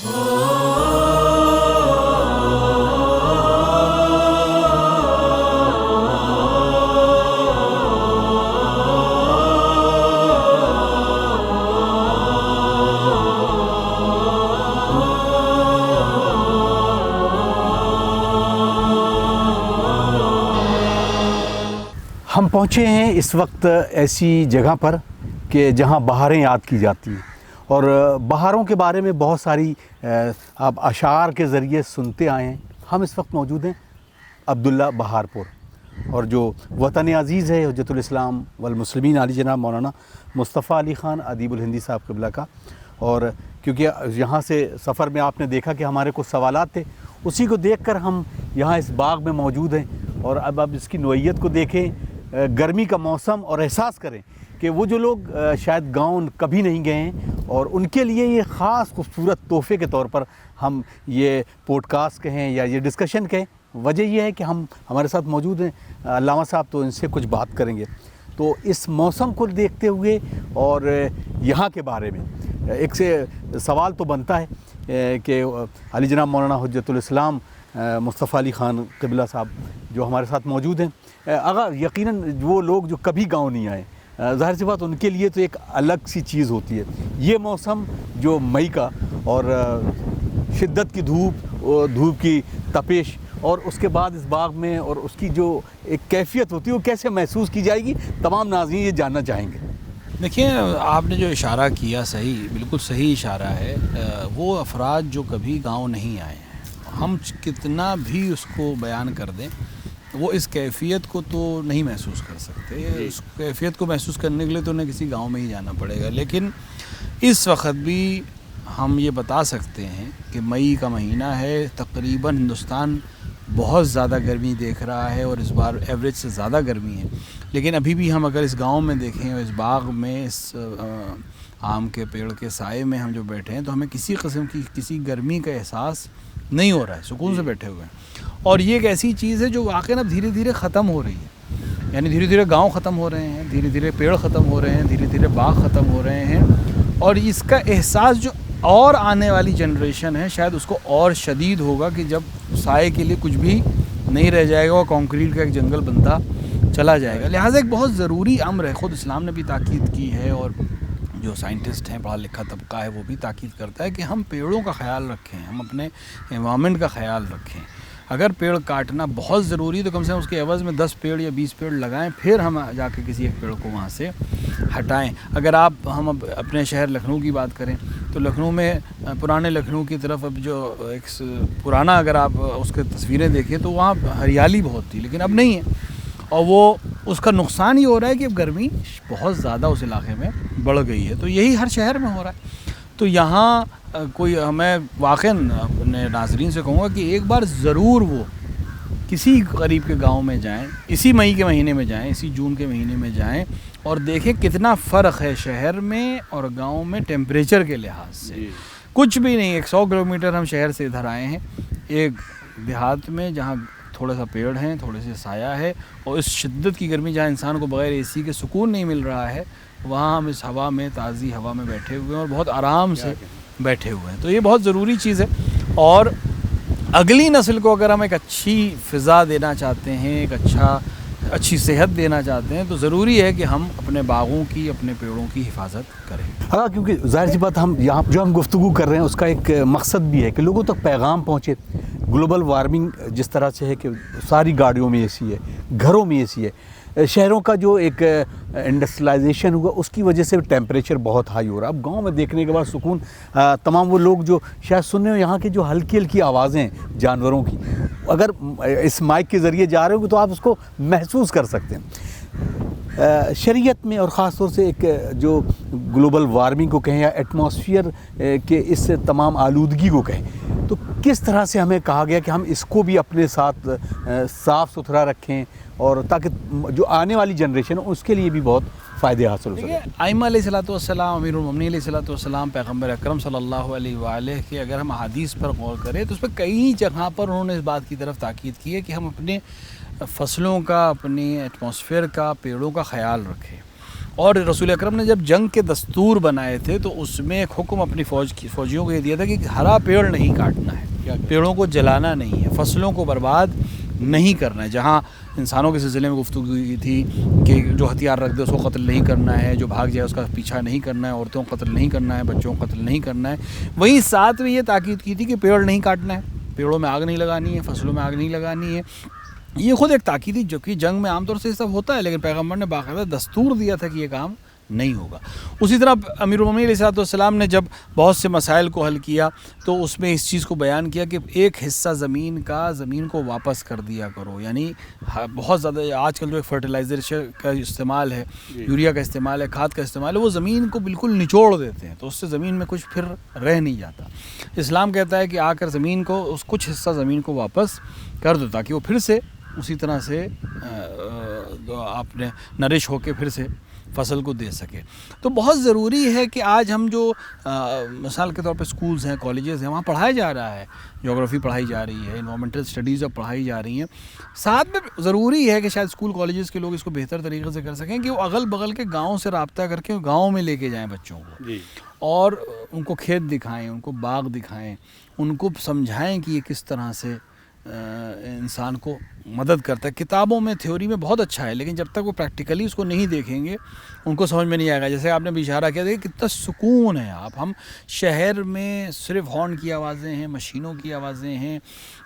ہم پہنچے ہیں اس وقت ایسی جگہ پر کہ جہاں بہاریں یاد کی جاتی ہیں، اور بہاروں کے بارے میں بہت ساری آپ اشعار کے ذریعے سنتے آئے ہیں۔ ہم اس وقت موجود ہیں عبداللہ بہارپور، اور جو وطن عزیز ہے حجت الاسلام والمسلمین علی جناب مولانا مصطفیٰ علی خان ادیب الہندی صاحب قبلہ کا۔ اور کیونکہ یہاں سے سفر میں آپ نے دیکھا کہ ہمارے کچھ سوالات تھے، اسی کو دیکھ کر ہم یہاں اس باغ میں موجود ہیں، اور اب اس کی نوعیت کو دیکھیں، گرمی کا موسم، اور احساس کریں کہ وہ جو لوگ شاید گاؤں کبھی نہیں گئے ہیں، اور ان کے لیے یہ خاص خوبصورت تحفے کے طور پر ہم یہ پوڈ کاسٹ کہیں یا یہ ڈسکشن کہیں۔ وجہ یہ ہے کہ ہمارے ساتھ موجود ہیں علامہ صاحب، تو ان سے کچھ بات کریں گے۔ تو اس موسم کو دیکھتے ہوئے اور یہاں کے بارے میں ایک سے سوال تو بنتا ہے کہ علی جناب مولانا حجت الاسلام مصطفیٰ علی خان قبلہ صاحب جو ہمارے ساتھ موجود ہیں، اگر یقیناً وہ لوگ جو کبھی گاؤں نہیں آئے، ظاہر سی بات ان کے لیے تو ایک الگ سی چیز ہوتی ہے یہ موسم جو مئی کا، اور شدت کی دھوپ کی تپش، اور اس کے بعد اس باغ میں اور اس کی جو ایک کیفیت ہوتی ہے وہ کیسے محسوس کی جائے گی، تمام ناظرین یہ جاننا چاہیں گے۔ دیکھیں، آپ نے جو اشارہ کیا صحیح، بالکل صحیح اشارہ ہے۔ وہ افراد جو کبھی گاؤں نہیں آئے ہیں، ہم کتنا بھی اس کو بیان کر دیں، وہ اس کیفیت کو تو نہیں محسوس کر سکتے۔ اس کیفیت کو محسوس کرنے کے لیے تو انہیں کسی گاؤں میں ہی جانا پڑے گا۔ لیکن اس وقت بھی ہم یہ بتا سکتے ہیں کہ مئی کا مہینہ ہے، تقریباً ہندوستان بہت زیادہ گرمی دیکھ رہا ہے، اور اس بار ایوریج سے زیادہ گرمی ہے۔ لیکن ابھی بھی ہم اگر اس گاؤں میں دیکھیں، اور اس باغ میں، اس آم کے پیڑ کے سائے میں ہم جو بیٹھے ہیں، تو ہمیں کسی قسم کی کسی گرمی کا احساس نہیں ہو رہا ہے، سکون سے بیٹھے ہوئے ہیں۔ اور یہ ایک ایسی چیز ہے جو واقعاً اب دھیرے دھیرے ختم ہو رہی ہے، یعنی دھیرے دھیرے گاؤں ختم ہو رہے ہیں، دھیرے دھیرے پیڑ ختم ہو رہے ہیں، دھیرے دھیرے باغ ختم ہو رہے ہیں، اور اس کا احساس جو اور آنے والی جنریشن ہے شاید اس کو اور شدید ہوگا کہ جب سائے کے لیے کچھ بھی نہیں رہ جائے گا، اور کنکریٹ کا ایک جنگل بنتا چلا جائے گا۔ لہٰذا ایک بہت ضروری امر ہے، خود اسلام نے بھی تاکید کی ہے، اور جو سائنٹسٹ ہیں، پڑھا لکھا طبقہ ہے، وہ بھی تاکید کرتا ہے کہ ہم پیڑوں کا خیال رکھیں، ہم اپنے انوائرمنٹ کا خیال رکھیں۔ اگر پیڑ کاٹنا بہت ضروری ہے تو کم سے کم اس کے عوض میں 10 پیڑ یا 20 پیڑ لگائیں، پھر ہم جا کے کسی ایک پیڑ کو وہاں سے ہٹائیں۔ اگر ہم اپنے شہر لکھنؤ کی بات کریں تو لکھنؤ میں، پرانے لکھنؤ کی طرف اب جو ایک پرانا، اگر آپ اس کے تصویریں دیکھیں تو وہاں ہریالی بہت تھی، لیکن اب نہیں ہے، اور وہ اس کا نقصان یہ ہو رہا ہے کہ اب گرمی بہت زیادہ اس علاقے میں بڑھ گئی ہے۔ تو یہی ہر شہر میں ہو رہا ہے۔ تو یہاں میں واقعاً اپنے ناظرین سے کہوں گا کہ ایک بار ضرور وہ کسی قریب کے گاؤں میں جائیں، اسی مئی کے مہینے میں جائیں، اسی جون کے مہینے میں جائیں، اور دیکھیں کتنا فرق ہے شہر میں اور گاؤں میں ٹیمپریچر کے لحاظ سے۔ کچھ بھی نہیں، 100 کلومیٹر ہم شہر سے ادھر آئے ہیں، ایک دیہات میں جہاں تھوڑا سا پیڑ ہیں، تھوڑے سے سایہ ہے، اور اس شدت کی گرمی جہاں انسان کو بغیر اے سی کے سکون نہیں مل رہا ہے، وہاں ہم اس ہوا میں، تازی ہوا میں بیٹھے ہوئے ہیں، اور بہت آرام سے بیٹھے ہوئے ہیں۔ تو یہ بہت ضروری چیز ہے، اور اگلی نسل کو اگر ہم ایک اچھی فضا دینا چاہتے ہیں، ایک اچھی صحت دینا چاہتے ہیں، تو ضروری ہے کہ ہم اپنے باغوں کی، اپنے پیڑوں کی حفاظت کریں۔ ہاں، کیونکہ ظاہر سی بات ہم یہاں جو ہم گفتگو کر رہے ہیں اس کا ایک مقصد بھی ہے کہ لوگوں تک پیغام پہنچے۔ گلوبل وارمنگ جس طرح سے ہے کہ ساری گاڑیوں میں اے سی ہے، گھروں میں اے سی ہے، شہروں کا جو ایک انڈسٹریلائزیشن ہوا اس کی وجہ سے ٹیمپریچر بہت ہائی ہو رہا ہے۔ اب گاؤں میں دیکھنے کے بعد سکون، تمام وہ لوگ جو شاید سن رہے ہو یہاں کی جو ہلکی ہلکی آوازیں جانوروں کی، اگر اس مائک کے ذریعے جا رہے ہو تو آپ اس کو محسوس کر سکتے ہیں۔ شریعت میں، اور خاص طور سے ایک جو گلوبل وارمنگ کو کہیں یا ایٹماسفیئر کے اس تمام آلودگی کو کہیں، تو کس طرح سے ہمیں کہا گیا کہ ہم اس کو بھی اپنے ساتھ صاف ستھرا رکھیں، اور تاکہ جو آنے والی جنریشن ہے اس کے لیے بھی بہت فائدے حاصل ہو سکیں۔ ائمہ علیہ الصلوۃ والسلام، امیر المومنین علیہ الصلوۃ والسلام، پیغمبر اکرم صلی اللہ علیہ وآلہ کے اگر ہم احادیث پر غور کریں تو اس پہ کئی جگہ پر انہوں نے اس بات کی طرف تاکید کی ہے کہ ہم اپنے فصلوں کا، اپنی ایٹماسفیئر کا، پیڑوں کا خیال رکھیں۔ اور رسول اکرم نے جب جنگ کے دستور بنائے تھے تو اس میں ایک حکم اپنی فوجیوں کو یہ دیا تھا کہ ہرا پیڑ نہیں کاٹنا ہے، پیڑوں کو جلانا نہیں ہے، فصلوں کو برباد نہیں کرنا ہے۔ جہاں انسانوں کے سلسلے میں گفتگو کی تھی کہ جو ہتھیار رکھ دے اس کو قتل نہیں کرنا ہے، جو بھاگ جائے اس کا پیچھا نہیں کرنا ہے، عورتوں کو قتل نہیں کرنا ہے، بچوں کو قتل نہیں کرنا ہے، وہیں ساتھ میں یہ تاکید کی تھی کہ پیڑ نہیں کاٹنا ہے، پیڑوں میں آگ نہیں لگانی ہے، فصلوں میں آگ نہیں لگانی ہے۔ یہ خود ایک تاکید تھی، جو کہ جنگ میں عام طور سے یہ سب ہوتا ہے، لیکن پیغمبر نے باقاعدہ دستور دیا تھا کہ یہ کام نہیں ہوگا۔ اسی طرح امیر المومنین علیہ السلام نے جب بہت سے مسائل کو حل کیا تو اس میں اس چیز کو بیان کیا کہ ایک حصہ زمین کو واپس کر دیا کرو، یعنی بہت زیادہ آج کل جو ایک فرٹیلائزر کا استعمال ہے، یوریا کا استعمال ہے، کھاد کا استعمال ہے، وہ زمین کو بالکل نچوڑ دیتے ہیں، تو اس سے زمین میں کچھ پھر رہ نہیں جاتا۔ اسلام کہتا ہے کہ آ کر زمین کو کچھ حصہ زمین کو واپس کر دو تاکہ وہ پھر سے اسی طرح سے آپ نے نرش ہو کے پھر سے فصل کو دے سکے۔ تو بہت ضروری ہے کہ آج ہم جو مثال کے طور پہ سکولز ہیں، کالجز ہیں، وہاں پڑھایا جا رہا ہے، جغرافی پڑھائی جا رہی ہے، انوائرمنٹل اسٹڈیز اب پڑھائی جا رہی ہیں، ساتھ میں ضروری ہے کہ شاید اسکول کالجز کے لوگ اس کو بہتر طریقے سے کر سکیں کہ وہ اگل بغل کے گاؤں سے رابطہ کر کے گاؤں میں لے کے جائیں بچوں کو، اور ان کو کھیت دکھائیں، ان کو باغ دکھائیں، ان کو سمجھائیں کہ یہ کس طرح سے انسان کو مدد کرتا ہے۔ کتابوں میں تھیوری میں بہت اچھا ہے، لیکن جب تک وہ پریکٹیکلی اس کو نہیں دیکھیں گے ان کو سمجھ میں نہیں آئے گا۔ جیسے آپ نے بھی اشارہ کیا، دیکھیں کتنا سکون ہے، ہم شہر میں صرف ہارن کی آوازیں ہیں، مشینوں کی آوازیں ہیں،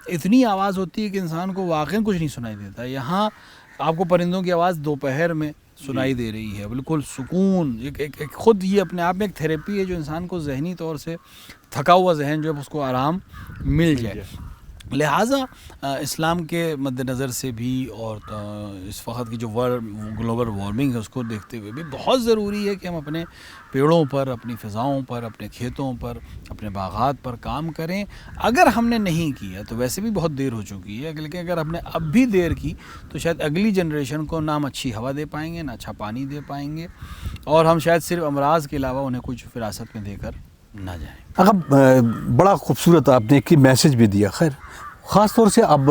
اتنی آواز ہوتی ہے کہ انسان کو واقعی کچھ نہیں سنائی دیتا۔ یہاں آپ کو پرندوں کی آواز دوپہر میں سنائی دے رہی ہے، بالکل سکون، ایک خود یہ اپنے آپ میں ایک تھیراپی ہے جو انسان کو ذہنی طور سے تھکا ہوا ذہن جو ہے اس کو آرام مل جائے۔ لہٰذا اسلام کے مد نظر سے بھی اور اس وقت کی جو گلوبل وارمنگ ہے اس کو دیکھتے ہوئے بھی بہت ضروری ہے کہ ہم اپنے پیڑوں پر، اپنی فضاؤں پر، اپنے کھیتوں پر، اپنے باغات پر کام کریں۔ اگر ہم نے نہیں کیا تو ویسے بھی بہت دیر ہو چکی ہے، لیکن اگر ہم نے اب بھی دیر کی تو شاید اگلی جنریشن کو نہ ہم اچھی ہوا دے پائیں گے، نہ اچھا پانی دے پائیں گے، اور ہم شاید صرف امراض کے علاوہ انہیں کچھ وراثت میں دے کر نہ جائیں۔ بڑا خوبصورت آپ نے ایک میسج بھی دیا۔ خیر، خاص طور سے اب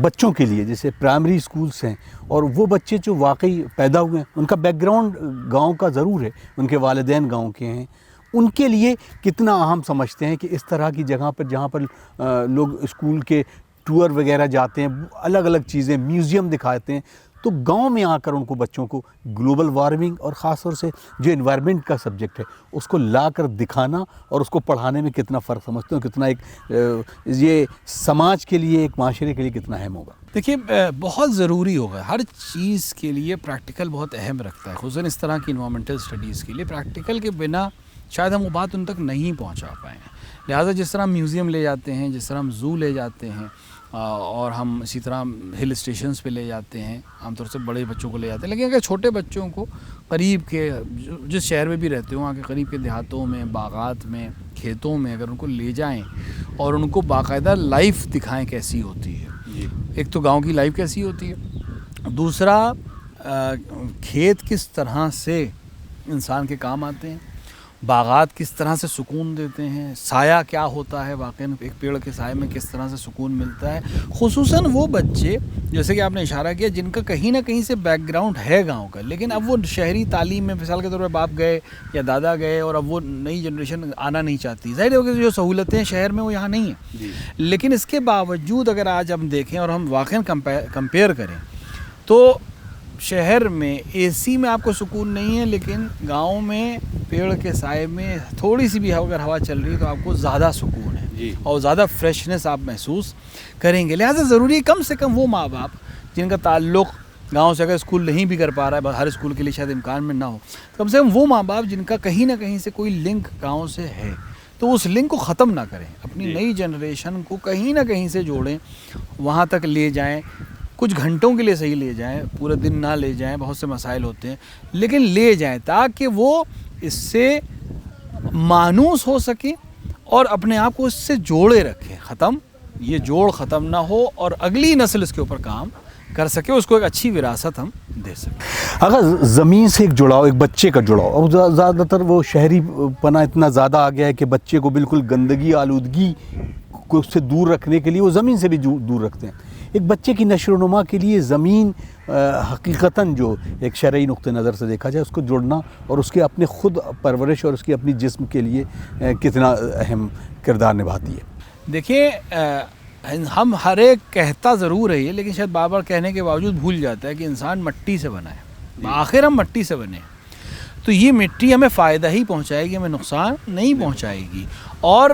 بچوں کے لیے جیسے پرائمری اسکولس ہیں اور وہ بچے جو واقعی پیدا ہوئے ہیں، ان کا بیک گراؤنڈ گاؤں کا ضرور ہے، ان کے والدین گاؤں کے ہیں، ان کے لیے کتنا اہم سمجھتے ہیں کہ اس طرح کی جگہ پر جہاں پر لوگ اسکول کے ٹور وغیرہ جاتے ہیں، الگ الگ چیزیں، میوزیم دکھاتے ہیں، تو گاؤں میں آ کر ان کو بچوں کو گلوبل وارمنگ اور خاص طور سے جو انوائرمنٹ کا سبجیکٹ ہے اس کو لا کر دکھانا اور اس کو پڑھانے میں کتنا فرق سمجھتے ہیں، کتنا ایک یہ سماج کے لیے، ایک معاشرے کے لیے کتنا اہم ہوگا؟ دیکھیے بہت ضروری ہوگا، ہر چیز کے لیے پریکٹیکل بہت اہم رکھتا ہے، خصوصاً اس طرح کی انوائرمنٹل اسٹڈیز کے لیے پریکٹیکل کے بنا شاید ہم وہ بات ان تک نہیں پہنچا پائیں۔ لہٰذا جس طرح ہم میوزیم لے جاتے ہیں، جس طرح ہم زو لے جاتے ہیں، اور ہم اسی طرح ہل اسٹیشنز پہ لے جاتے ہیں، عام طور سے بڑے بچوں کو لے جاتے ہیں، لیکن اگر چھوٹے بچوں کو قریب کے جس شہر میں بھی رہتے ہوں وہاں کے قریب کے دیہاتوں میں، باغات میں، کھیتوں میں اگر ان کو لے جائیں اور ان کو باقاعدہ لائف دکھائیں کیسی ہوتی ہے، ایک تو گاؤں کی لائف کیسی ہوتی ہے، دوسرا کھیت کس طرح سے انسان کے کام آتے ہیں، باغات کس طرح سے سکون دیتے ہیں، سایہ کیا ہوتا ہے، واقعی ایک پیڑ کے سائے میں کس طرح سے سکون ملتا ہے، خصوصاً وہ بچے جیسے کہ آپ نے اشارہ کیا جن کا کہیں نہ کہیں سے بیک گراؤنڈ ہے گاؤں کا، لیکن اب وہ شہری تعلیم میں مثال کے طور پہ باپ گئے یا دادا گئے اور اب وہ نئی جنریشن آنا نہیں چاہتی، ظاہر ہے کہ جو سہولتیں شہر میں وہ یہاں نہیں ہیں، لیکن اس کے باوجود اگر آج ہم دیکھیں اور ہم واقعی کمپیئر کریں تو شہر میں اے سی میں آپ کو سکون نہیں ہے، لیکن گاؤں میں پیڑ کے سائے میں تھوڑی سی بھی اگر ہوا چل رہی ہے تو آپ کو زیادہ سکون ہے اور زیادہ فریشنس آپ محسوس کریں گے۔ لہٰذا ضروری ہے کم سے کم وہ ماں باپ جن کا تعلق گاؤں سے اگر اسکول نہیں بھی کر پا رہا ہے، ہر اسکول کے لیے شاید امکان میں نہ ہو، کم سے کم وہ ماں باپ جن کا کہیں نہ کہیں سے کوئی لنک گاؤں سے ہے تو اس لنک کو ختم نہ کریں، اپنی نئی جنریشن کو کہیں نہ کہیں سے جوڑیں، وہاں تک لے جائیں، کچھ گھنٹوں کے لیے صحیح لے جائیں، پورے دن نہ لے جائیں، بہت سے مسائل ہوتے ہیں، لیکن لے جائیں تاکہ وہ اس سے مانوس ہو سکیں اور اپنے آپ کو اس سے جوڑے رکھیں، یہ جوڑ ختم نہ ہو اور اگلی نسل اس کے اوپر کام کر سکے، اس کو ایک اچھی وراثت ہم دے سکیں۔ اگر زمین سے ایک جڑاؤ، ایک بچے کا جڑاؤ، اور زیادہ تر وہ شہری پنا اتنا زیادہ آ گیا ہے کہ بچے کو بالکل گندگی، آلودگی کو سے دور رکھنے کے لیے وہ زمین سے بھی دور رکھتے ہیں، ایک بچے کی نشو و نما کے لیے زمین حقیقتاً جو ایک شرعی نقطہ نظر سے دیکھا جائے اس کو جڑنا اور اس کے اپنے خود پرورش اور اس کی اپنی جسم کے لیے کتنا اہم کردار نبھاتی ہے. دیکھیں ہم ہر ایک کہتا ضرور ہے یہ، لیکن شاید بار بار کہنے کے باوجود بھول جاتا ہے کہ انسان مٹی سے بنا ہے، آخر ہم مٹی سے بنے ہیں. تو یہ مٹی ہمیں فائدہ ہی پہنچائے گی، ہمیں نقصان نہیں پہنچائے گی. اور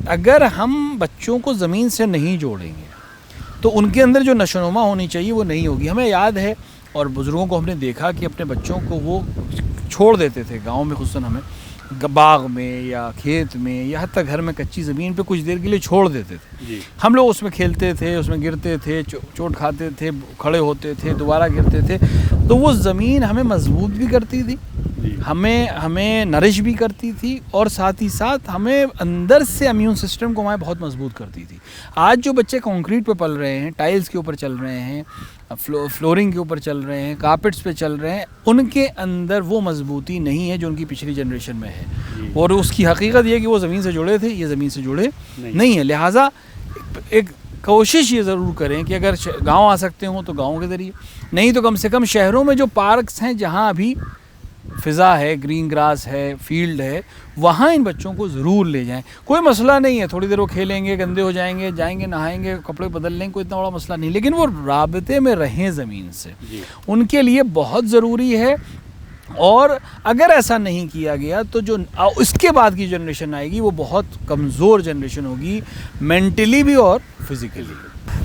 اگر ہم بچوں کو زمین سے نہیں جوڑیں گے تو ان کے اندر جو نشو و نما ہونی چاہیے وہ نہیں ہوگی. ہمیں یاد ہے اور بزرگوں کو ہم نے دیکھا کہ اپنے بچوں کو وہ چھوڑ دیتے تھے گاؤں میں، خصوصاً ہمیں باغ میں یا کھیت میں یا حتیٰ گھر میں کچی زمین پہ کچھ دیر کے لیے چھوڑ دیتے تھے. ہم لوگ اس میں کھیلتے تھے، اس میں گرتے تھے، چوٹ کھاتے تھے، کھڑے ہوتے تھے، دوبارہ گرتے تھے. تو وہ زمین ہمیں مضبوط بھی کرتی تھی، ہمیں نرش بھی کرتی تھی، اور ساتھ ہی ساتھ ہمیں اندر سے امیون سسٹم کو ہمیں بہت مضبوط کرتی تھی. آج جو بچے کنکریٹ پہ پل رہے ہیں، ٹائلز کے اوپر چل رہے ہیں، فلورنگ کے اوپر چل رہے ہیں، کارپیٹس پہ چل رہے ہیں، ان کے اندر وہ مضبوطی نہیں ہے جو ان کی پچھلی جنریشن میں ہے. اور اس کی حقیقت یہ ہے کہ وہ زمین سے جڑے تھے، یہ زمین سے جڑے نہیں ہیں. لہٰذا ایک کوشش یہ ضرور کریں کہ اگر گاؤں آ سکتے ہوں تو گاؤں کے ذریعے، نہیں تو کم سے کم شہروں میں جو پارکس ہیں جہاں ابھی فضا ہے، گرین گراس ہے، فیلڈ ہے، وہاں ان بچوں کو ضرور لے جائیں. کوئی مسئلہ نہیں ہے، تھوڑی دیر وہ کھیلیں گے، گندے ہو جائیں گے، جائیں گے نہائیں گے، کپڑے بدل لیں گے، کوئی اتنا بڑا مسئلہ نہیں، لیکن وہ رابطے میں رہیں زمین سے، ان کے لیے بہت ضروری ہے. اور اگر ایسا نہیں کیا گیا تو جو اس کے بعد کی جنریشن آئے گی وہ بہت کمزور جنریشن ہوگی، مینٹلی بھی اور فزیکلی.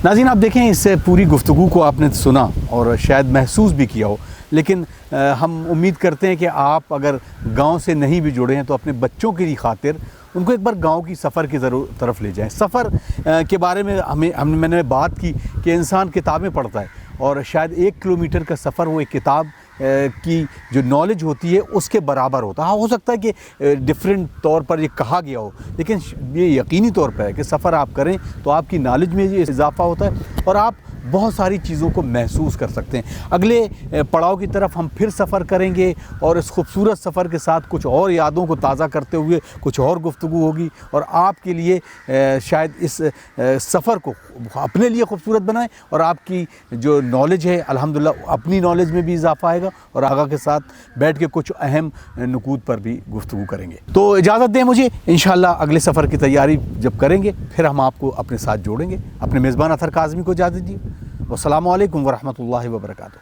ناظرین آپ دیکھیں اس پوری گفتگو کو آپ نے سنا اور شاید محسوس بھی کیا ہو، لیکن ہم امید کرتے ہیں کہ آپ اگر گاؤں سے نہیں بھی جڑے ہیں تو اپنے بچوں کی خاطر ان کو ایک بار گاؤں کی سفر کی طرف لے جائیں. سفر کے بارے میں میں نے بات کی کہ انسان کتابیں پڑھتا ہے اور شاید 1 کلومیٹر کا سفر وہ ایک کتاب کی جو نالج ہوتی ہے اس کے برابر ہوتا ہے. ہاں ہو سکتا ہے کہ ڈفرینٹ طور پر یہ کہا گیا ہو، لیکن یہ یقینی طور پہ ہے کہ سفر آپ کریں تو آپ کی نالج میں یہ اضافہ ہوتا ہے اور آپ بہت ساری چیزوں کو محسوس کر سکتے ہیں. اگلے پڑاؤ کی طرف ہم پھر سفر کریں گے اور اس خوبصورت سفر کے ساتھ کچھ اور یادوں کو تازہ کرتے ہوئے کچھ اور گفتگو ہوگی اور آپ کے لیے شاید اس سفر کو اپنے لیے خوبصورت بنائیں اور آپ کی جو نالج ہے الحمدللہ اپنی نالج میں بھی اضافہ آئے گا اور آگا کے ساتھ بیٹھ کے کچھ اہم نکات پر بھی گفتگو کریں گے. تو اجازت دیں مجھے، انشاءاللہ اگلے سفر کی تیاری جب کریں گے پھر ہم آپ کو اپنے ساتھ جوڑیں گے. اپنے میزبان اطہر کاظمی کو اجازت دیجیے. والسلام علیکم ورحمۃ اللہ وبرکاتہ.